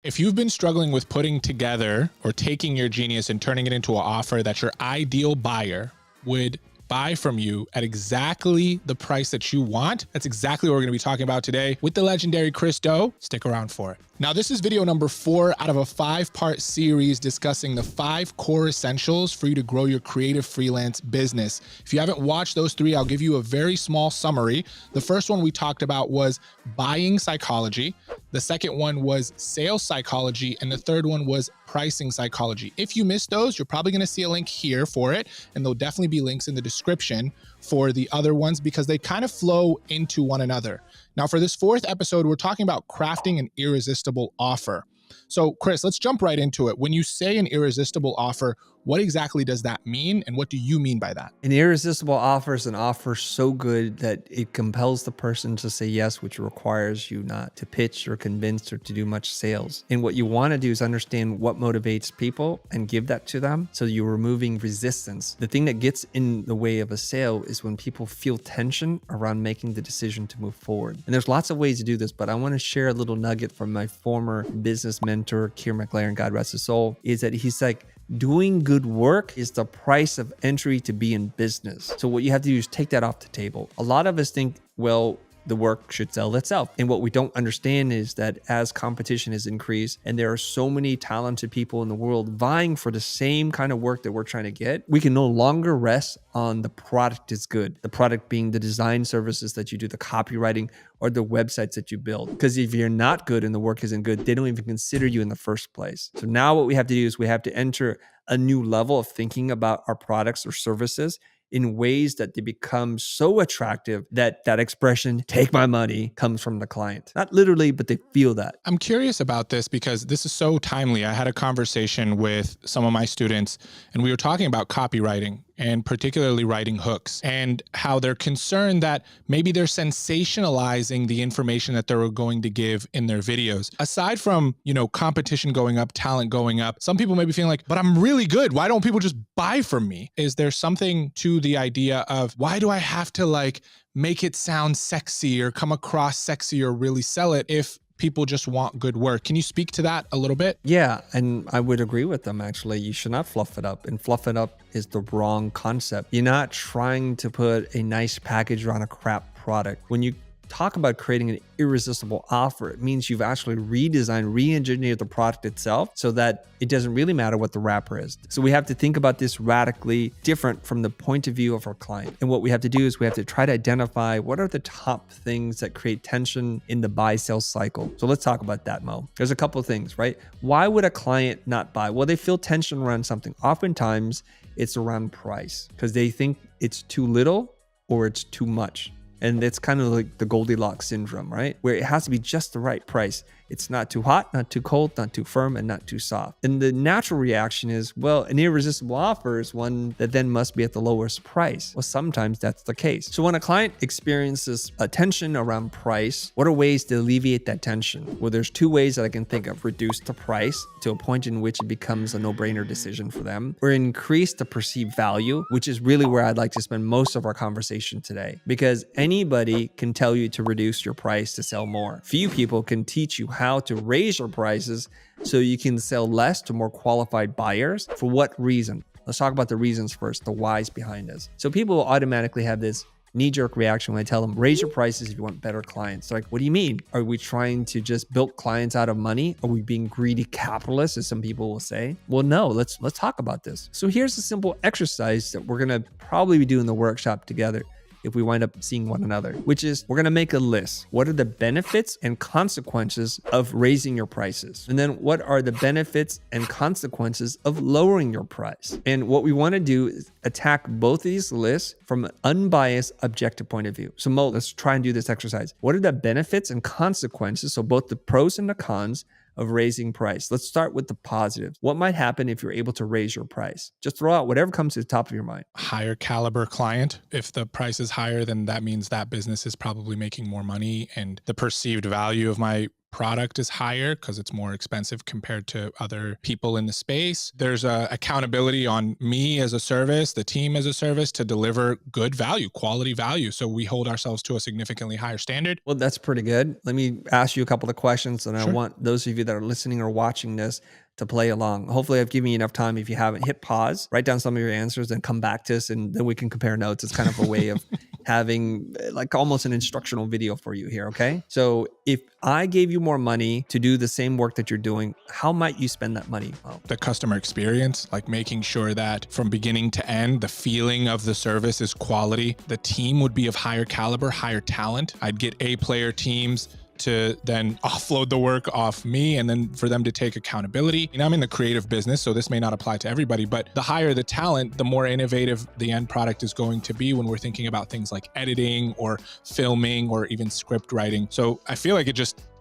If you've been struggling with putting together or taking your genius and turning it into an offer that your ideal buyer would buy from you at exactly the price that you want, that's exactly what we're going to be talking about today with the legendary Chris Do. Stick around for it. Now, this is video number 4 out of a 5-part series discussing the 5 core essentials for you to grow your creative freelance business. If you haven't watched those 3, I'll give you a very small summary. The first one we talked about was buying psychology. The second one was sales psychology. And the third one was pricing psychology. If you missed those, you're probably going to see a link here for it. And there'll definitely be links in the description for the other ones because they kind of flow into one another. Now, for this 4th episode, we're talking about crafting an irresistible offer. So, Chris, let's jump right into it. When you say an irresistible offer, what exactly does that mean? And what do you mean by that? An irresistible offer is an offer so good that it compels the person to say yes, which requires you not to pitch or convince or to do much sales. And what you want to do is understand what motivates people and give that to them. So you're removing resistance. The thing that gets in the way of a sale is when people feel tension around making the decision to move forward. And there's lots of ways to do this, but I want to share a little nugget from my former business mentor, Keir McLaren, God rest his soul, is that he's like, doing good work is the price of entry to be in business. So what you have to do is take that off the table. A lot of us think, well, the work should sell itself. And what we don't understand is that as competition has increased and there are so many talented people in the world vying for the same kind of work that we're trying to get, we can no longer rest on the product is good. The product being the design services that you do, the copywriting, or the websites that you build. Because if you're not good and the work isn't good, they don't even consider you in the first place. So now what we have to do is we have to enter a new level of thinking about our products or services in ways that they become so attractive that that expression, take my money, comes from the client. Not literally, but they feel that. I'm curious about this because this is so timely. I had a conversation with some of my students and we were talking about copywriting and particularly writing hooks and how they're concerned that maybe they're sensationalizing the information that they're going to give in their videos. Aside from, competition going up, talent going up, some people may be feeling like, but I'm really good. Why don't people just buy from me? Is there something to the idea of why do I have to make it sound sexy or come across sexy or really sell it if people just want good work? Can you speak to that a little bit? Yeah, and I would agree with them, actually. You should not fluff it up. And fluff it up is the wrong concept. You're not trying to put a nice package around a crap product. When you talk about creating an irresistible offer, it means you've actually redesigned, re-engineered the product itself so that it doesn't really matter what the wrapper is. So we have to think about this radically different from the point of view of our client. And what we have to do is we have to try to identify what are the top things that create tension in the buy-sell cycle. So let's talk about that, Mo. There's a couple of things, right? Why would a client not buy? Well, they feel tension around something. Oftentimes, it's around price because they think it's too little or it's too much. And it's kind of like the Goldilocks syndrome, right? Where it has to be just the right price. It's not too hot, not too cold, not too firm, and not too soft. And the natural reaction is, well, an irresistible offer is one that then must be at the lowest price. Well, sometimes that's the case. So when a client experiences a tension around price, what are ways to alleviate that tension? Well, there's 2 ways that I can think of. Reduce the price to a point in which it becomes a no-brainer decision for them, or increase the perceived value, which is really where I'd like to spend most of our conversation today. Because anybody can tell you to reduce your price to sell more. Few people can teach you how to raise your prices so you can sell less to more qualified buyers. For what reason? Let's talk about the reasons first, the whys behind this. So people will automatically have this knee-jerk reaction when I tell them, raise your prices if you want better clients. They're like, what do you mean? Are we trying to just bilk clients out of money? Are we being greedy capitalists, as some people will say? Well, no, let's talk about this. So here's a simple exercise that we're going to probably be doing the workshop together if we wind up seeing one another, which is we're going to make a list. What are the benefits and consequences of raising your prices? And then what are the benefits and consequences of lowering your price? And what we want to do is attack both of these lists from an unbiased, objective point of view. So Mo, let's try and do this exercise. What are the benefits and consequences? So both the pros and the cons of raising price. Let's start with the positives. What might happen if you're able to raise your price? Just throw out whatever comes to the top of your mind. Higher caliber client. If the price is higher, then that means that business is probably making more money and the perceived value of my product is higher because it's more expensive compared to other people in the space. There's accountability on me as a service, the team as a service, to deliver good value, quality value. So we hold ourselves to a significantly higher standard. Well, that's pretty good. Let me ask you a couple of questions, and Sure. I want those of you that are listening or watching this to play along. Hopefully I've given you enough time. If you haven't, hit pause, write down some of your answers, and come back to us, and then we can compare notes. It's kind of a way of having like almost an instructional video for you here, okay? So if I gave you more money to do the same work that you're doing, how might you spend that money? Well, the customer experience, like making sure that from beginning to end, the feeling of the service is quality. The team would be of higher caliber, higher talent. I'd get A-player teams to then offload the work off me and then for them to take accountability. I'm in the creative business, so this may not apply to everybody, but the higher the talent, the more innovative the end product is going to be when we're thinking about things like editing or filming or even script writing. So I feel like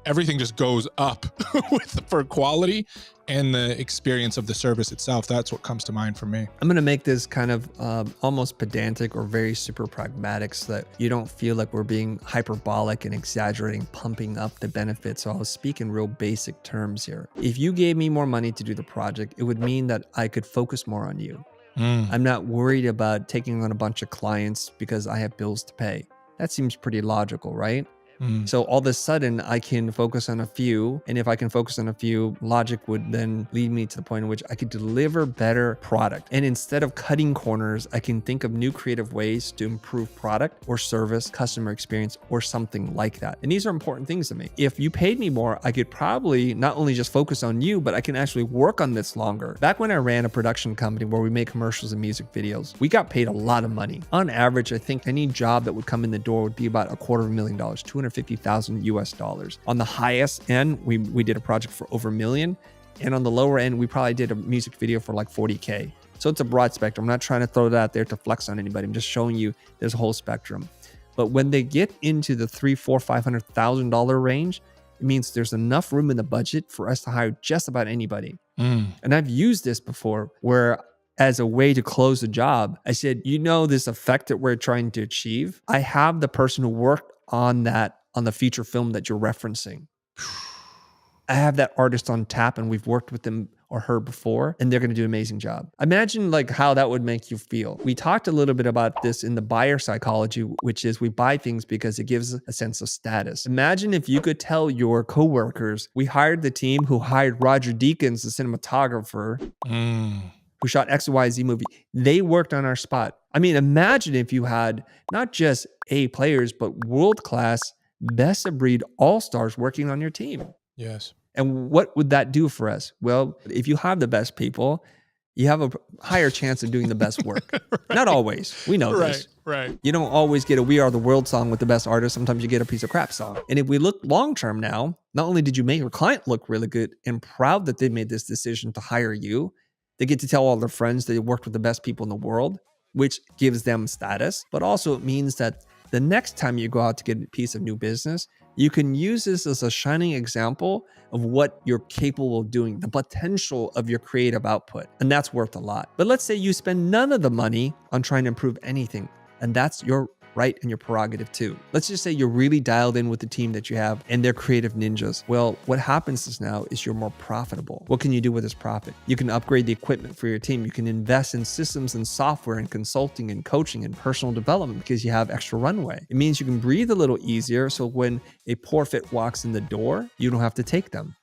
everything just goes up for quality and the experience of the service itself. That's what comes to mind for me. I'm going to make this kind of almost pedantic or very super pragmatic so that you don't feel like we're being hyperbolic and exaggerating, pumping up the benefits. So I'll speak in real basic terms here. If you gave me more money to do the project, it would mean that I could focus more on you. I'm not worried about taking on a bunch of clients because I have bills to pay. That seems pretty logical, right? So all of a sudden I can focus on a few. And if I can focus on a few, logic would then lead me to the point in which I could deliver better product. And instead of cutting corners, I can think of new creative ways to improve product or service, customer experience, or something like that. And these are important things to me. If you paid me more, I could probably not only just focus on you, but I can actually work on this longer. Back when I ran a production company where we made commercials and music videos, we got paid a lot of money. On average, I think any job that would come in the door would be about $250,000, $250,000 US. On the highest end, we did a project for over $1 million. And on the lower end, we probably did a music video for like 40K. So it's a broad spectrum. I'm not trying to throw that out there to flex on anybody. I'm just showing you there's a whole spectrum. But when they get into the $300,000, $400,000, $500,000 range, it means there's enough room in the budget for us to hire just about anybody. And I've used this before where as a way to close the job, I said, this effect that we're trying to achieve, I have the person who worked on the feature film that you're referencing. I have that artist on tap and we've worked with them or her before, and they're going to do an amazing job. Imagine like how that would make you feel. We talked a little bit about this in the buyer psychology, which is we buy things because it gives a sense of status. Imagine if you could tell your coworkers, we hired the team who hired Roger Deakins, the cinematographer, who shot XYZ movie. They worked on our spot. I mean, imagine if you had not just A players, but world-class, best of breed all-stars working on your team. Yes. And what would that do for us? Well, if you have the best people, you have a higher chance of doing the best work. Right. Not always. We know this. Right. You don't always get a We Are the World song with the best artist. Sometimes you get a piece of crap song. And if we look long-term now, not only did you make your client look really good and proud that they made this decision to hire you, they get to tell all their friends they worked with the best people in the world, which gives them status. But also it means that the next time you go out to get a piece of new business, you can use this as a shining example of what you're capable of doing, the potential of your creative output. And that's worth a lot. But let's say you spend none of the money on trying to improve anything, and that's your right and your prerogative too. Let's just say you're really dialed in with the team that you have and they're creative ninjas. Well, what happens is now is you're more profitable. What can you do with this profit? You can upgrade the equipment for your team. You can invest in systems and software and consulting and coaching and personal development because you have extra runway. It means you can breathe a little easier. So when a poor fit walks in the door, you don't have to take them.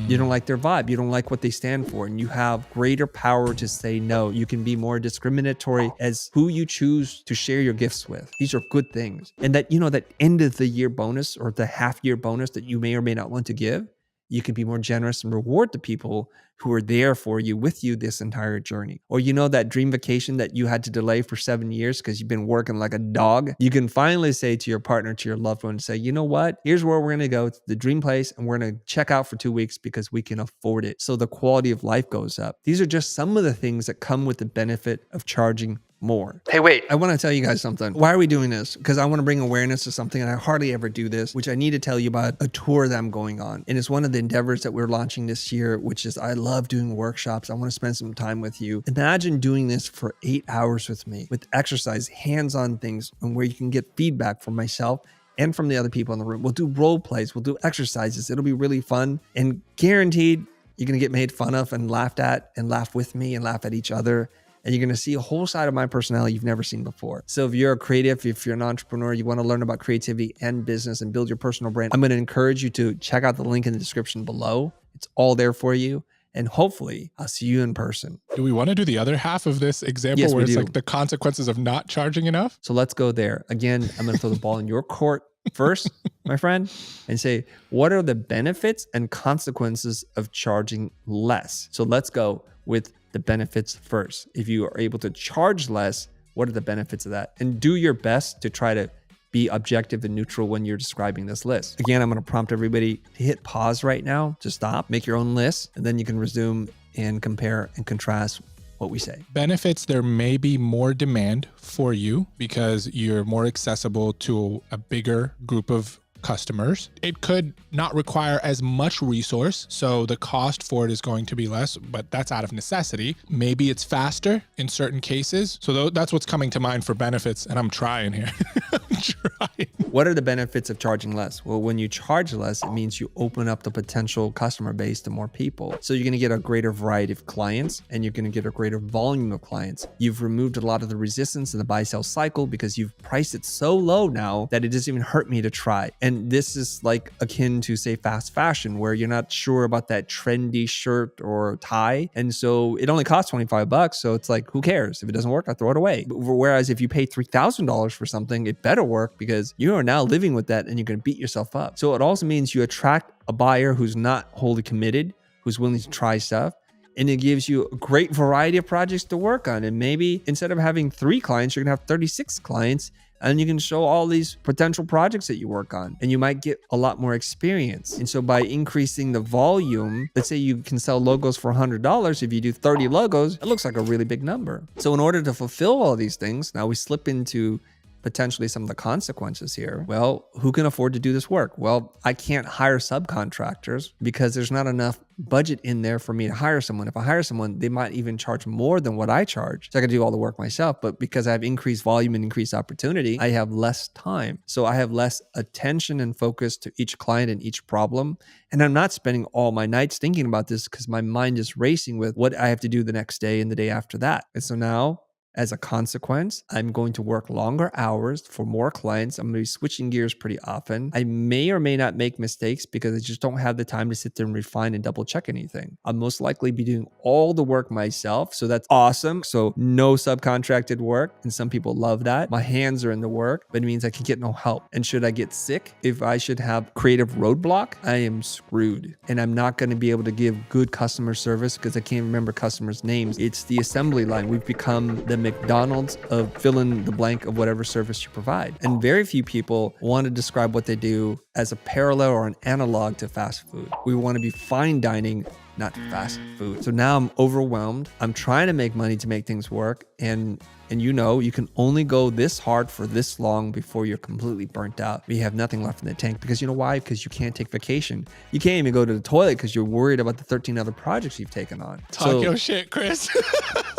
You don't like their vibe. You don't like what they stand for. And you have greater power to say no. You can be more discriminatory as who you choose to share your gifts with. These are good things. And that, that end of the year bonus or the half year bonus that you may or may not want to give, you can be more generous and reward the people who are there for you, with you this entire journey. Or that dream vacation that you had to delay for 7 years because you've been working like a dog. You can finally say to your partner, to your loved one, say, you know what? Here's where we're going to go. It's the dream place, and we're going to check out for 2 weeks because we can afford it. So the quality of life goes up. These are just some of the things that come with the benefit of charging more. Hey, wait, I want to tell you guys something. Why are we doing this? Because I want to bring awareness to something, and I hardly ever do this, which I need to tell you about a tour that I'm going on. And it's one of the endeavors that we're launching this year, which is I love doing workshops. I want to spend some time with you. Imagine doing this for 8 hours with me with exercise, hands-on things, and where you can get feedback from myself and from the other people in the room. We'll do role plays. We'll do exercises. It'll be really fun and guaranteed you're going to get made fun of and laughed at and laugh with me and laugh at each other. And you're going to see a whole side of my personality you've never seen before. So if you're a creative, if you're an entrepreneur, you want to learn about creativity and business and build your personal brand, I'm going to encourage you to check out the link in the description below. It's all there for you. And hopefully I'll see you in person. Do we want to do the other half of this example Yes, where we it's do. like the consequences of not charging enough? So let's go there. Again, I'm going to throw the ball in your court first, my friend, and say, what are the benefits and consequences of charging less? So let's go with the benefits first. If you are able to charge less, what are the benefits of that? And do your best to try to be objective and neutral when you're describing this list. Again, I'm going to prompt everybody to hit pause right now, to stop, make your own list, and then you can resume and compare and contrast what we say. Benefits, there may be more demand for you because you're more accessible to a bigger group of customers. It could not require as much resource, so the cost for it is going to be less, but that's out of necessity. Maybe it's faster in certain cases. So that's what's coming to mind for benefits, and I'm trying here. I'm trying. What are the benefits of charging less? Well, when you charge less, it means you open up the potential customer base to more people. So you're going to get a greater variety of clients, and you're going to get a greater volume of clients. You've removed a lot of the resistance in the buy-sell cycle because you've priced it so low now that it doesn't even hurt me to try. And this is like akin to, say, fast fashion, where you're not sure about that trendy shirt or tie. And so it only costs $25. So it's like, who cares? If it doesn't work, I throw it away. Whereas if you pay $3,000 for something, it better work because you are now living with that and you're going to beat yourself up. So it also means you attract a buyer who's not wholly committed, who's willing to try stuff. And it gives you a great variety of projects to work on. And maybe instead of having 3 clients, you're going to have 36 clients. And you can show all these potential projects that you work on, and you might get a lot more experience. And so by increasing the volume, let's say you can sell logos for $100. If you do 30 logos, it looks like a really big number. So in order to fulfill all these things, now we slip into potentially some of the consequences here. Well, who can afford to do this work? Well, I can't hire subcontractors because there's not enough budget in there for me to hire someone. If I hire someone, they might even charge more than what I charge. So I can do all the work myself, but because I have increased volume and increased opportunity, I have less time. So I have less attention and focus to each client and each problem. And I'm not spending all my nights thinking about this because my mind is racing with what I have to do the next day and the day after that. And so now, as a consequence, I'm going to work longer hours for more clients. I'm going to be switching gears pretty often. I may or may not make mistakes because I just don't have the time to sit there and refine and double check anything. I'll most likely be doing all the work myself. So that's awesome. So no subcontracted work. And some people love that. My hands are in the work, but it means I can get no help. And should I get sick, if I should have creative roadblock, I am screwed. And I'm not going to be able to give good customer service because I can't remember customers' names. It's the assembly line. We've become the McDonald's of fill in the blank of whatever service you provide. And very few people want to describe what they do as a parallel or an analog to fast food. We want to be fine dining, not fast food. So now I'm overwhelmed. I'm trying to make money to make things work. And you can only go this hard for this long before you're completely burnt out. You have nothing left in the tank because you know why? Because you can't take vacation. You can't even go to the toilet because you're worried about the 13 other projects you've taken on. Talk your shit, Chris.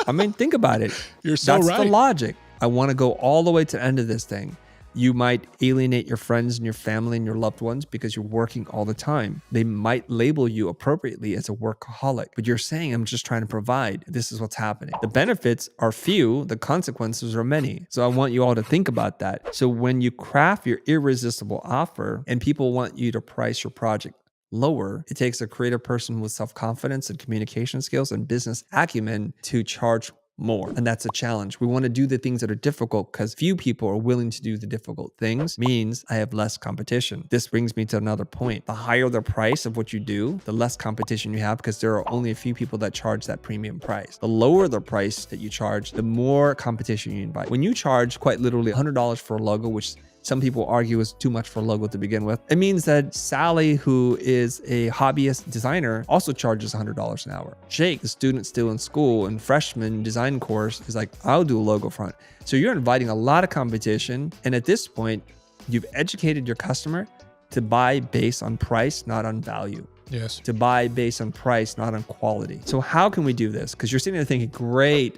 I mean, think about it. You're so right. That's the logic. I want to go all the way to the end of this thing. You might alienate your friends and your family and your loved ones because you're working all the time. They might label you appropriately as a workaholic, but you're saying, I'm just trying to provide. This is what's happening. The benefits are few, the consequences are many. So I want you all to think about that. So when you craft your irresistible offer and people want you to price your project lower, it takes a creative person with self-confidence and communication skills and business acumen to charge more. And that's a challenge. We want to do the things that are difficult because few people are willing to do the difficult things, means I have less competition. This brings me to another point. The higher the price of what you do, the less competition you have because there are only a few people that charge that premium price. The lower the price that you charge, the more competition you invite. When you charge quite literally $100 for a logo, which some people argue is too much for a logo to begin with, it means that Sally, who is a hobbyist designer, also charges $100 an hour. Jake, the student still in school and freshman design course, is like, I'll do a logo front. So you're inviting a lot of competition. And at this point, you've educated your customer to buy based on price, not on value. Yes. To buy based on price, not on quality. So how can we do this? Because you're sitting there thinking, great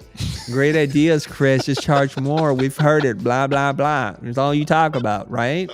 ideas, Chris, just charge more. We've heard it, blah, blah, blah. It's all you talk about, right?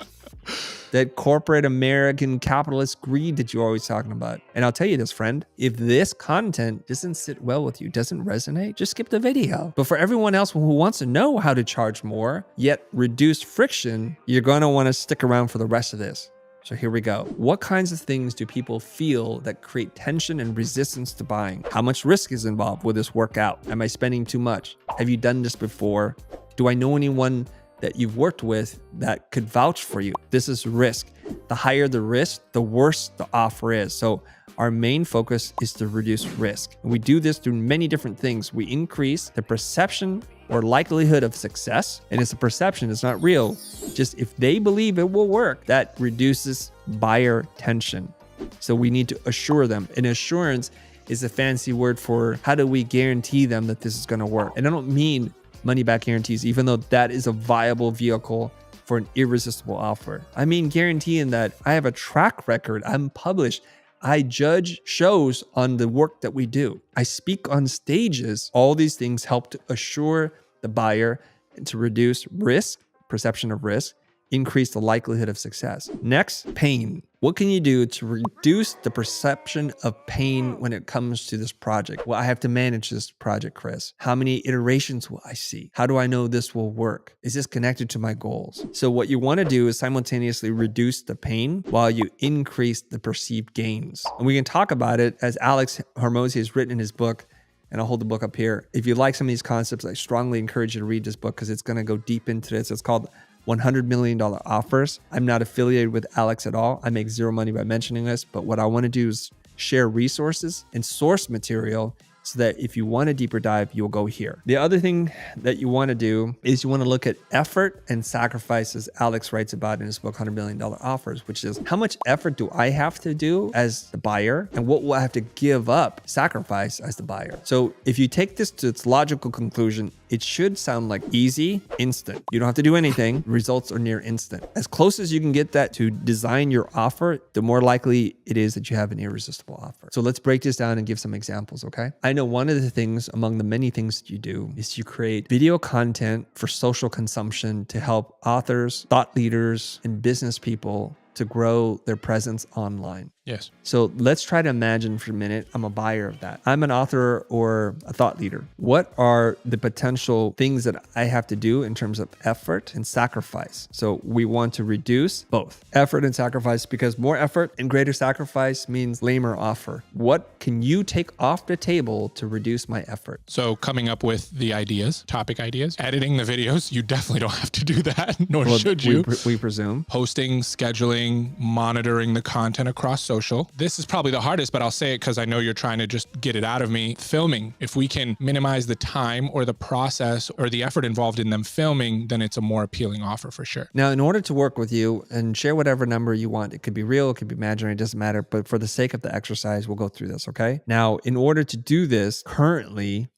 That corporate American capitalist greed that you're always talking about. And I'll tell you this, friend, if this content doesn't sit well with you, doesn't resonate, just skip the video. But for everyone else who wants to know how to charge more, yet reduce friction, you're going to want to stick around for the rest of this. So here we go. What kinds of things do people feel that create tension and resistance to buying? How much risk is involved? Will this work out? Am I spending too much? Have you done this before? Do I know anyone that you've worked with that could vouch for you? This is risk. The higher the risk, the worse the offer is. So our main focus is to reduce risk. And we do this through many different things. We increase the perception or likelihood of success. And it's a perception, it's not real. Just if they believe it will work, that reduces buyer tension. So we need to assure them. And assurance is a fancy word for how do we guarantee them that this is going to work? And I don't mean money back guarantees, even though that is a viable vehicle for an irresistible offer. I mean guaranteeing that I have a track record, I'm published, I judge shows on the work that we do, I speak on stages. All these things help to assure the buyer and to reduce risk, perception of risk, increase the likelihood of success. Next, pain. What can you do to reduce the perception of pain when it comes to this project? Well, I have to manage this project, Chris. How many iterations will I see? How do I know this will work? Is this connected to my goals? So what you want to do is simultaneously reduce the pain while you increase the perceived gains. And we can talk about it as Alex Hormozi has written in his book, and I'll hold the book up here. If you like some of these concepts, I strongly encourage you to read this book because it's going to go deep into this. It's called $100 million offers. I'm not affiliated with Alex at all. I make zero money by mentioning this, but what I want to do is share resources and source material so that if you want a deeper dive, you'll go here. The other thing that you want to do is you want to look at effort and sacrifices Alex writes about in his book, $100 million offers, which is how much effort do I have to do as the buyer and what will I have to give up, sacrifice as the buyer. So if you take this to its logical conclusion, it should sound like easy, instant. You don't have to do anything. Results are near instant. As close as you can get that to design your offer, the more likely it is that you have an irresistible offer. So let's break this down and give some examples, okay? I know one of the things among the many things that you do is you create video content for social consumption to help authors, thought leaders, and business people to grow their presence online. Yes. So let's try to imagine for a minute, I'm a buyer of that. I'm an author or a thought leader. What are the potential things that I have to do in terms of effort and sacrifice? So we want to reduce both effort and sacrifice because more effort and greater sacrifice means lamer offer. What can you take off the table to reduce my effort? So coming up with the ideas, topic ideas, editing the videos, you definitely don't have to do that, nor should you. We presume. Posting, scheduling, monitoring the content across social. This is probably the hardest, but I'll say it because I know you're trying to just get it out of me. Filming. If we can minimize the time or the process or the effort involved in them filming, then it's a more appealing offer for sure. Now, in order to work with you and share whatever number you want, it could be real, it could be imaginary, it doesn't matter. But for the sake of the exercise, we'll go through this, okay? Now, in order to do this currently,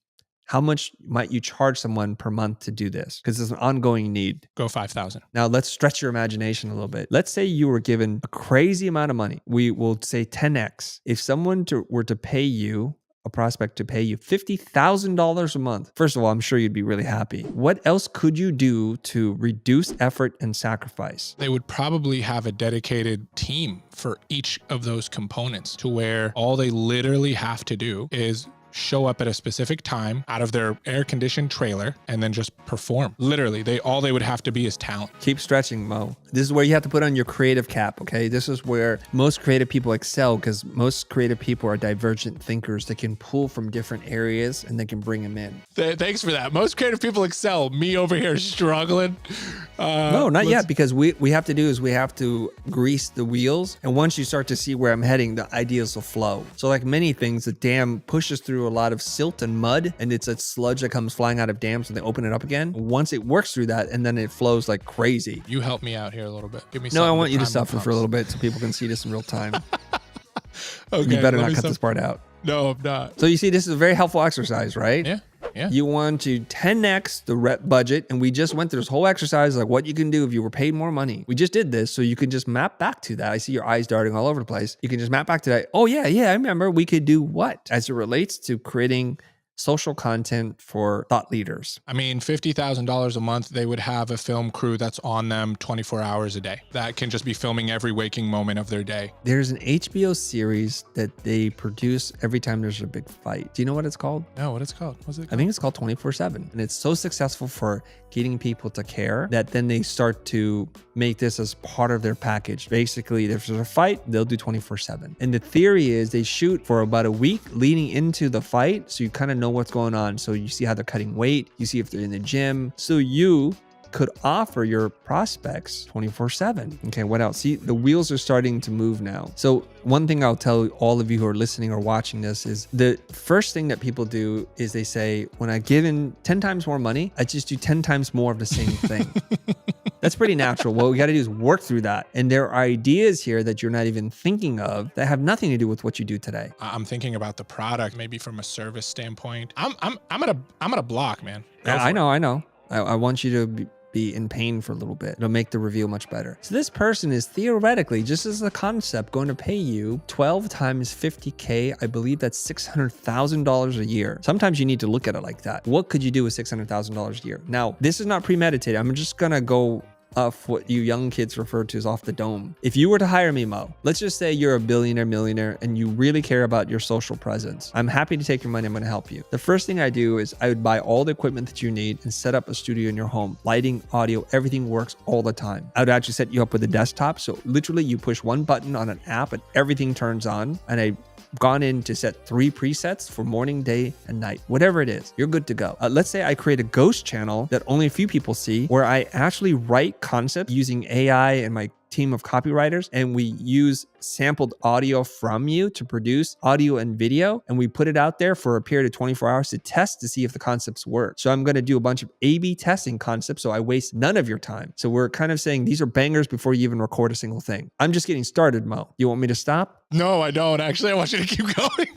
how much might you charge someone per month to do this? Because it's an ongoing need. Go 5,000. Now let's stretch your imagination a little bit. Let's say you were given a crazy amount of money. We will say 10x. If someone were to pay you, a prospect to pay you $50,000 a month, first of all, I'm sure you'd be really happy. What else could you do to reduce effort and sacrifice? They would probably have a dedicated team for each of those components to where all they literally have to do is show up at a specific time out of their air-conditioned trailer and then just perform. Literally, all they would have to be is talent. Keep stretching, Mo. This is where you have to put on your creative cap, okay? This is where most creative people excel because most creative people are divergent thinkers that can pull from different areas and they can bring them in. Thanks for that. Most creative people excel. Me over here struggling. No, not yet, because we have to do is we have to grease the wheels. And once you start to see where I'm heading, the ideas will flow. So like many things, the dam pushes through a lot of silt and mud, and it's a sludge that comes flying out of dams and they open it up again. Once it works through that, and then it flows like crazy. You help me out here a little bit. Give me No, I want you to suffer for a little bit so people can see this in real time. Okay, you better not cut this part out. No, I'm not. So you see, this is a very helpful exercise, right? Yeah. Yeah. You want to 10x the rep budget. And we just went through this whole exercise, like what you can do if you were paid more money. We just did this. So you can just map back to that. I see your eyes darting all over the place. You can just map back to that. Oh yeah, I remember we could do what as it relates to creating social content for thought leaders. I mean, $50,000 a month, they would have a film crew that's on them 24 hours a day that can just be filming every waking moment of their day. There's an HBO series that they produce every time there's a big fight. Do you know what it's called? No, what it's called? What's it called? I think it's called 24/7. And it's so successful for getting people to care that then they start to make this as part of their package. Basically, if there's a fight, they'll do 24/7. And the theory is they shoot for about a week leading into the fight. So you kind of know what's going on. So you see how they're cutting weight. You see if they're in the gym. So you could offer your prospects 24/7. Okay, what else? See, the wheels are starting to move now. So one thing I'll tell all of you who are listening or watching this is the first thing that people do is they say, when I give in 10 times more money, I just do 10 times more of the same thing. That's pretty natural. What we got to do is work through that. And there are ideas here that you're not even thinking of that have nothing to do with what you do today. I'm thinking about the product, maybe from a service standpoint. I'm gonna block, man. I know. I want you to be in pain for a little bit. It'll make the review much better. So this person is theoretically, just as a concept, going to pay you 12 times 50K. I believe that's $600,000 a year. Sometimes you need to look at it like that. What could you do with $600,000 a year? Now, this is not premeditated. I'm just gonna go off what you young kids refer to as off the dome. If you were to hire me, Mo, let's just say you're a billionaire, millionaire, and you really care about your social presence. I'm happy to take your money. I'm going to help you. The first thing I do is I would buy all the equipment that you need and set up a studio in your home. Lighting, audio, everything works all the time. I would actually set you up with a desktop. So literally you push one button on an app and everything turns on. And I've gone in to set 3 presets for morning, day, and night. Whatever it is, you're good to go. Let's say I create a ghost channel that only a few people see, where I actually write concepts using AI and my team of copywriters, and we use sampled audio from you to produce audio and video, and we put it out there for a period of 24 hours to test to see if the concepts work. So I'm going to do a bunch of A/B testing concepts so I waste none of your time. So we're kind of saying these are bangers before you even record a single thing. I'm just getting started, Mo. You want me to stop? No, I don't. Actually, I want you to keep going.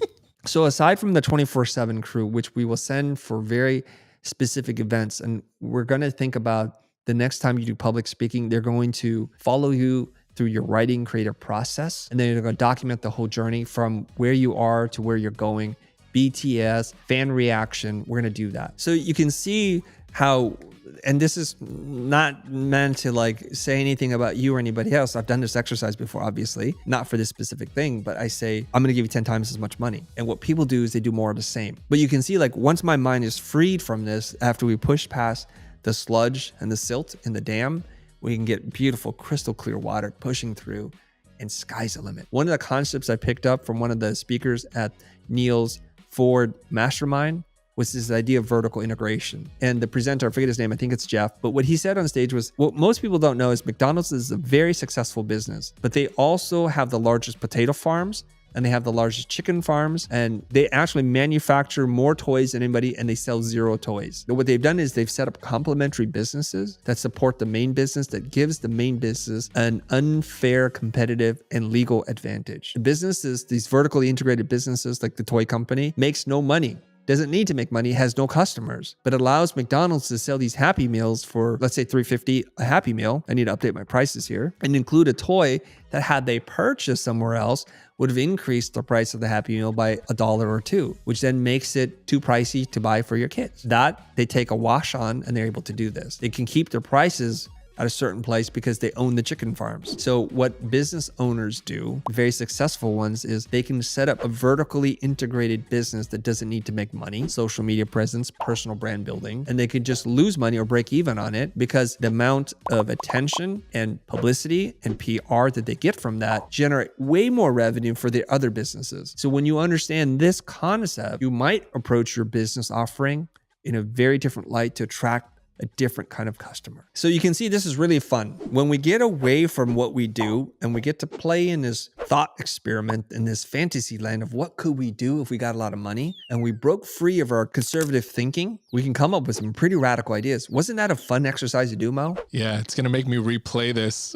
So aside from the 24/7 crew, which we will send for very specific events, and we're going to think about the next time you do public speaking, they're going to follow you through your writing creative process. And then they're going to document the whole journey from where you are to where you're going, BTS, fan reaction. We're going to do that. So you can see how, and this is not meant to like say anything about you or anybody else. I've done this exercise before, obviously, not for this specific thing, but I say, I'm going to give you 10 times as much money. And what people do is they do more of the same. But you can see, like, once my mind is freed from this, after we push past the sludge and the silt in the dam, we can get beautiful crystal clear water pushing through, and sky's the limit. One of the concepts I picked up from one of the speakers at Neil's Ford Mastermind was this idea of vertical integration. And the presenter, I forget his name, I think it's Jeff, but what he said on stage was, what most people don't know is McDonald's is a very successful business, but they also have the largest potato farms, and they have the largest chicken farms, and they actually manufacture more toys than anybody, and they sell 0 toys. But what they've done is they've set up complementary businesses that support the main business, that gives the main business an unfair, competitive, and legal advantage. The businesses, these vertically integrated businesses like the toy company, makes no money. Doesn't need to make money, has no customers, but allows McDonald's to sell these Happy Meals for, let's say, $3.50 a Happy Meal. I need to update my prices here, and include a toy that, had they purchased somewhere else, would have increased the price of the Happy Meal by $1 or $2, which then makes it too pricey to buy for your kids. That they take a wash on, and they're able to do this. They can keep their prices at a certain place because they own the chicken farms. So what business owners do, very successful ones, is they can set up a vertically integrated business that doesn't need to make money, social media presence, personal brand building, and they could just lose money or break even on it because the amount of attention and publicity and PR that they get from that generate way more revenue for their other businesses. So when you understand this concept, you might approach your business offering in a very different light to attract a different kind of customer. So you can see this is really fun. When we get away from what we do and we get to play in this thought experiment, in this fantasy land of what could we do if we got a lot of money, and we broke free of our conservative thinking, we can come up with some pretty radical ideas. Wasn't that a fun exercise to do, Mo? Yeah, it's going to make me replay this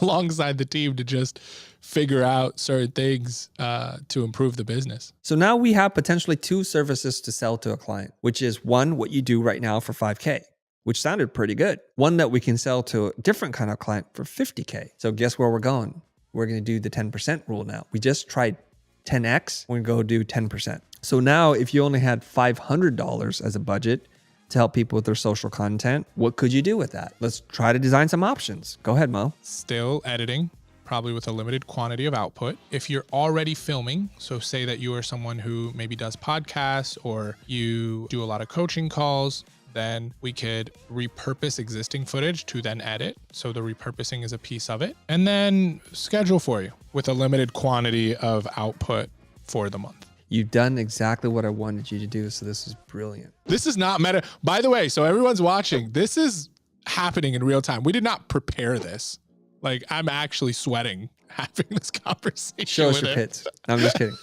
alongside the team to just figure out certain things to improve the business. So now we have potentially 2 services to sell to a client, which is one, what you do right now for $5K. Which sounded pretty good. One that we can sell to a different kind of client for $50K. So guess where we're going? We're going to do the 10% rule now. We just tried 10x, we're going to go do 10%. So now if you only had $500 as a budget to help people with their social content, what could you do with that? Let's try to design some options. Go ahead, Mo. Still editing, probably with a limited quantity of output. If you're already filming, so say that you are someone who maybe does podcasts or you do a lot of coaching calls, then we could repurpose existing footage to then edit. So the repurposing is a piece of it. And then schedule for you with a limited quantity of output for the month. You've done exactly what I wanted you to do. So this is brilliant. This is not meta. By the way, so everyone's watching, this is happening in real time. We did not prepare this. Like, I'm actually sweating having this conversation. Show us your pits. No, I'm just kidding.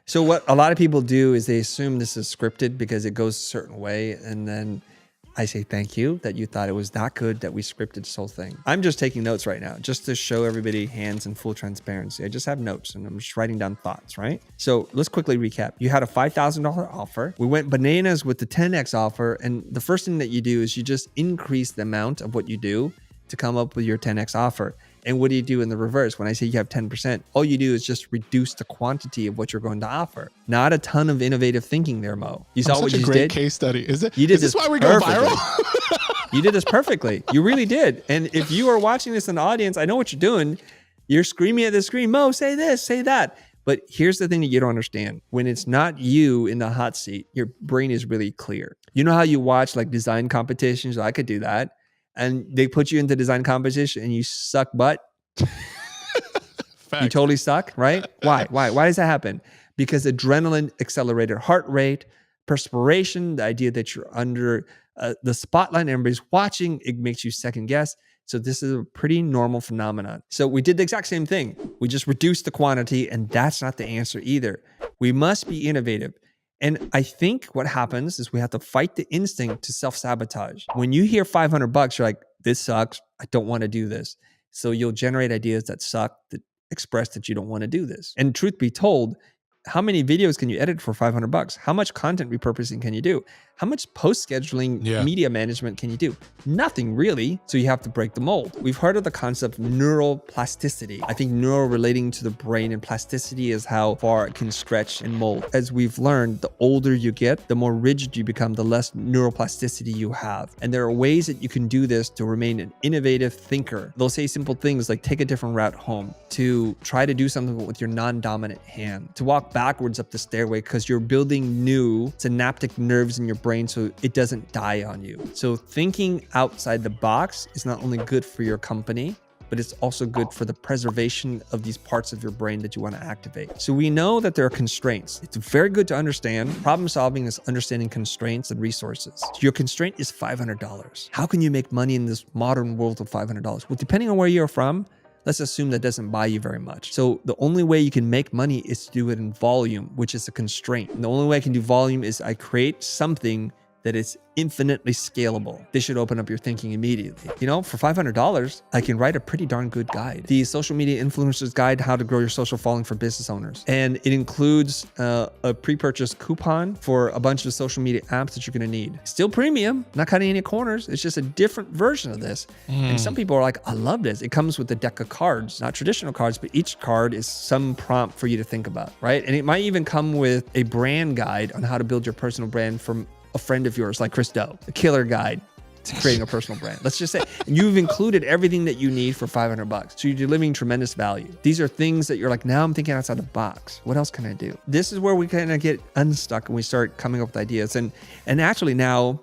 So what a lot of people do is they assume this is scripted because it goes a certain way. And then I say, thank you that you thought it was that good that we scripted this whole thing. I'm just taking notes right now just to show everybody hands in full transparency. I just have notes and I'm just writing down thoughts, right? So let's quickly recap. You had a $5,000 offer. We went bananas with the 10X offer. And the first thing that you do is you just increase the amount of what you do to come up with your 10X offer. And what do you do in the reverse? When I say you have 10%, all you do is just reduce the quantity of what you're going to offer. Not a ton of innovative thinking there, Mo. You saw what you did? Such a great case study. Is it? You did is this why we go viral? You did this perfectly. You really did. And if you are watching this in the audience, I know what you're doing. You're screaming at the screen, Mo, say this, say that. But here's the thing that you don't understand. When it's not you in the hot seat, your brain is really clear. You know how you watch like design competitions? I could do that. And they put you into design competition and you suck butt. You totally suck, right? Why? Why does that happen? Because adrenaline, accelerated heart rate, perspiration, the idea that you're under the spotlight, everybody's watching, it makes you second guess. So this is a pretty normal phenomenon. So we did the exact same thing. We just reduced the quantity, and that's not the answer either. We must be innovative. And I think what happens is we have to fight the instinct to self-sabotage. When you hear $500, you're like, this sucks. I don't want to do this. So you'll generate ideas that suck, that express that you don't want to do this. And truth be told, how many videos can you edit for $500? How much content repurposing can you do? How much post-scheduling media management can you do? Nothing really. So you have to break the mold. We've heard of the concept of neural plasticity. I think neural relating to the brain, and plasticity is how far it can stretch and mold. As we've learned, the older you get, the more rigid you become, the less neuroplasticity you have. And there are ways that you can do this to remain an innovative thinker. They'll say simple things like take a different route home, to try to do something with your non-dominant hand, to walk backwards up the stairway because you're building new synaptic nerves in your brain so it doesn't die on you. So thinking outside the box is not only good for your company, but it's also good for the preservation of these parts of your brain that you want to activate. So we know that there are constraints. It's very good to understand. Problem solving is understanding constraints and resources. So your constraint is $500. How can you make money in this modern world of $500? Well, depending on where you're from, let's assume that doesn't buy you very much. So the only way you can make money is to do it in volume, which is a constraint. And the only way I can do volume is I create something that is infinitely scalable. This should open up your thinking immediately. You know, for $500, I can write a pretty darn good guide. The Social Media Influencers Guide, How to Grow Your Social Following for Business Owners. And it includes a pre-purchase coupon for a bunch of social media apps that you're gonna need. Still premium, not cutting any corners. It's just a different version of this. And some people are like, I love this. It comes with a deck of cards, not traditional cards, but each card is some prompt for you to think about, right? And it might even come with a brand guide on how to build your personal brand from a friend of yours like Chris Doe, a killer guide to creating a personal brand. Let's just say, and you've included everything that you need for $500. So you're delivering tremendous value. These are things that you're like, now I'm thinking outside the box. What else can I do? This is where we kind of get unstuck and we start coming up with ideas. And actually now,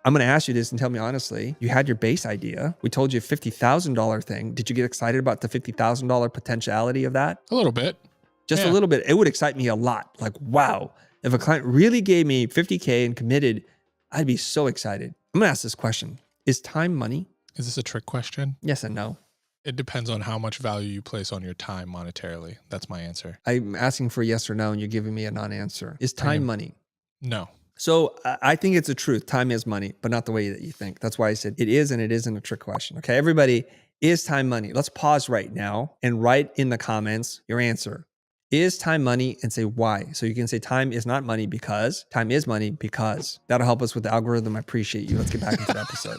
I'm going to ask you this and tell me honestly, you had your base idea. We told you a $50,000 thing. Did you get excited about the $50,000 potentiality of that? A little bit. Just a little bit. It would excite me a lot. Like, wow. If a client really gave me $50K and committed, I'd be so excited. I'm gonna ask this question. Is time money? Is this a trick question? Yes and no. It depends on how much value you place on your time monetarily. That's my answer. I'm asking for yes or no and you're giving me a non-answer. Is time money? No. So I think it's a truth. Time is money, but not the way that you think. That's why I said it is and it isn't a trick question. Okay, everybody, is time money? Let's pause right now and write in the comments your answer. Is time money, and say why. So you can say time is not money because, time is money because. That'll help us with the algorithm. I appreciate you. Let's get back into the episode.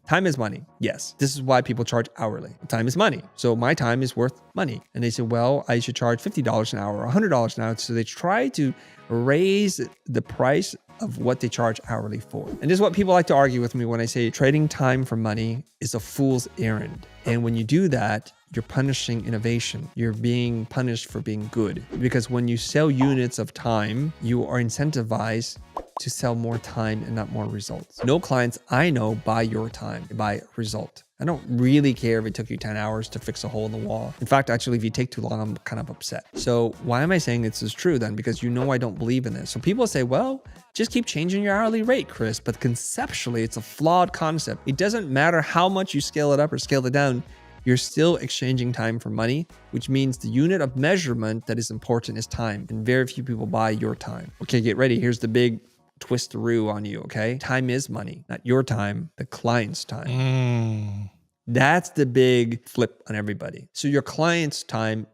Time is money. Yes. This is why people charge hourly. Time is money. So my time is worth money. And they say, well, I should charge $50 an hour or $100 an hour. So they try to raise the price of what they charge hourly for. And this is what people like to argue with me when I say trading time for money is a fool's errand. And when you do that, you're punishing innovation. You're being punished for being good. Because when you sell units of time, you are incentivized to sell more time and not more results. No clients I know buy your time, they buy a result. I don't really care if it took you 10 hours to fix a hole in the wall. In fact, actually, if you take too long, I'm kind of upset. So why am I saying this is true then? Because you know I don't believe in this. So people say, well, just keep changing your hourly rate, Chris. But conceptually, it's a flawed concept. It doesn't matter how much you scale it up or scale it down. You're still exchanging time for money, which means the unit of measurement that is important is time. And very few people buy your time. Okay, get ready. Here's the big twisteroo on you, okay? Time is money, not your time, the client's time. That's the big flip on everybody. So your client's time,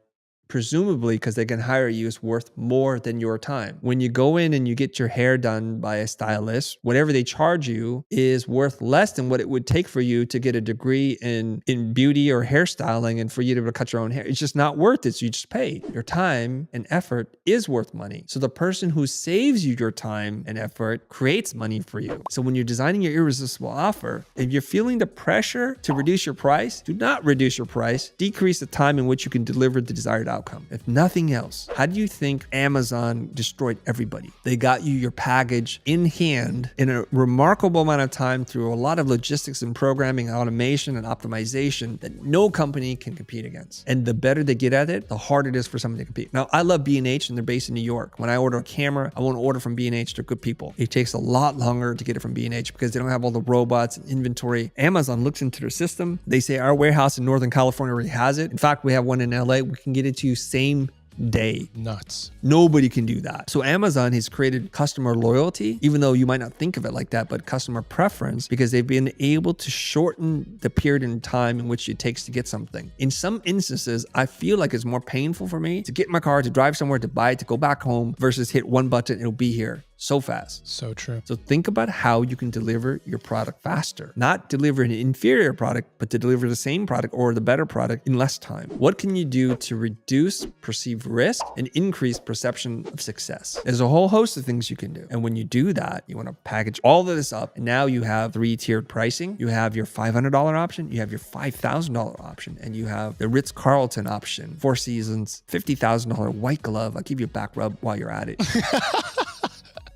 presumably because they can hire you, is worth more than your time. When you go in and you get your hair done by a stylist, whatever they charge you is worth less than what it would take for you to get a degree in beauty or hairstyling and for you to be able to cut your own hair. It's just not worth it. So you just pay. Your time and effort is worth money. So the person who saves you your time and effort creates money for you. So when you're designing your irresistible offer, if you're feeling the pressure to reduce your price, do not reduce your price. Decrease the time in which you can deliver the desired outcome. If nothing else, how do you think Amazon destroyed everybody? They got you your package in hand in a remarkable amount of time through a lot of logistics and programming, automation and optimization that no company can compete against. And the better they get at it, the harder it is for someone to compete. Now, I love B&H and they're based in New York. When I order a camera, I want to order from B&H. They're good people. It takes a lot longer to get it from B&H because they don't have all the robots and inventory. Amazon looks into their system. They say our warehouse in Northern California already has it. In fact, we have one in LA. We can get it to you same day. Nuts. Nobody can do that. So Amazon has created customer loyalty, even though you might not think of it like that, but customer preference, because they've been able to shorten the period in time in which it takes to get something. In some instances, I feel like it's more painful for me to get in my car, to drive somewhere, to buy it, to go back home versus hit one button, it'll be here. So fast. So true. So think about how you can deliver your product faster. Not deliver an inferior product, but to deliver the same product or the better product in less time. What can you do to reduce perceived risk and increase perception of success? There's a whole host of things you can do. And when you do that, you want to package all of this up. And now you have 3-tiered pricing. You have your $500 option, you have your $5,000 option, and you have the Ritz-Carlton option, 4 Seasons, $50,000 white glove. I'll give you a back rub while you're at it.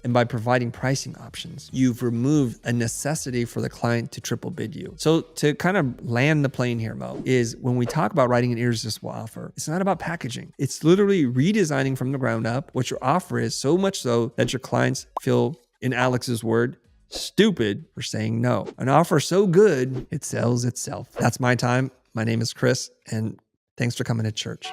And by providing pricing options, you've removed a necessity for the client to triple bid you. So to kind of land the plane here, Mo, is when we talk about writing an irresistible offer, it's not about packaging. It's literally redesigning from the ground up what your offer is, so much so that your clients feel, in Alex's word, stupid for saying no. An offer so good, it sells itself. That's my time. My name is Chris, and thanks for coming to church.